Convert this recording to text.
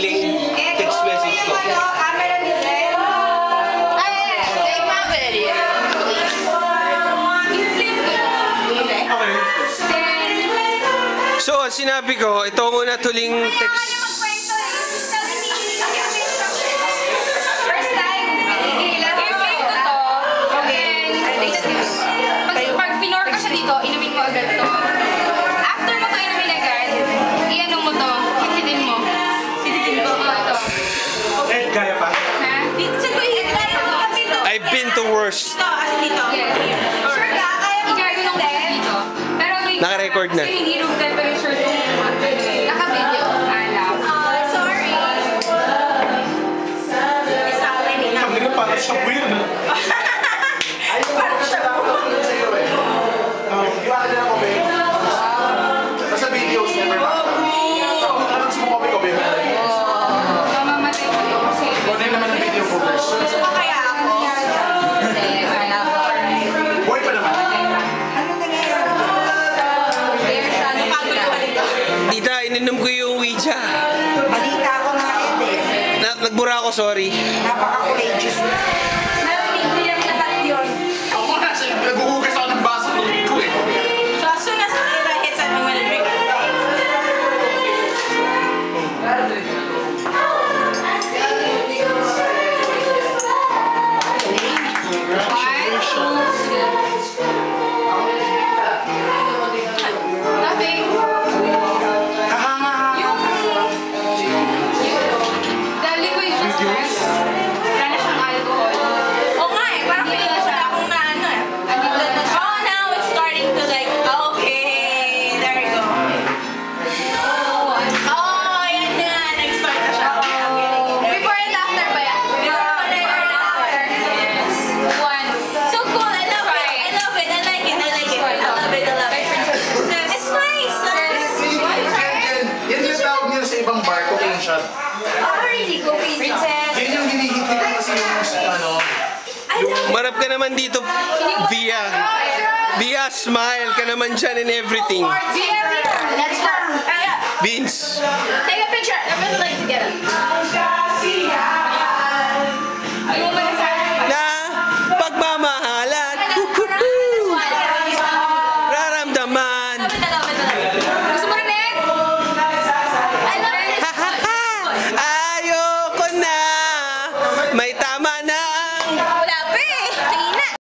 huling text message ko. So, sinabi ko, ito muna tuling text. Dito, inumin mo agad to. After mo to inumin agad, i-ano mo to, hititin mo. Hititin mo ito. Eh, kaya pa? Ha? Saan ko i-hit mo? I've been to worse. Dito, as dito. Yes. Sure ka, kaya mo i-gargo ng dito. Pero naka-record na. Hindi room temperature yung naka-video. Alam. Sorry. Kami na parang siya weird. Parang siya ba? Iwanan na ako, babe. Basta videos, never back. Tapos mo kami ko, babe. Mamamatay ko yun kasi. Kunin naman ang video ko, guys. Gusto ko kaya ako? Hindi, wala ko. Boy pa naman. Tita, ininom ko yung Ouija. Balita ko nga yun eh. Nagbura ako, sorry. Napaka-courageous na. Ako na, naghuhugas ako ng baso ng ko eh. So as soon as it hits, I'm gonna drink it. Nothing. The liquid just wala na siyang alcohol. Oo nga eh, parang feeling ko wala akong na ano eh. Oh, now it's starting to like, okay, there we go. Oh, yan na, nag-start na siya. Before and after ba yan? Before and after. Yes. Once. So cool, I love it. I love it, I like it, I like it. I love it, I love it. It's nice. Yan yung tawag nila sa ibang bar, cocaine shot. Oh, really? Go princess. Yan yung hinihit nila kasi yung ano. Marap ka naman dito, Via smile ka naman dyan and everything. Let's go. Vince. Take a picture. I would like to get it. You want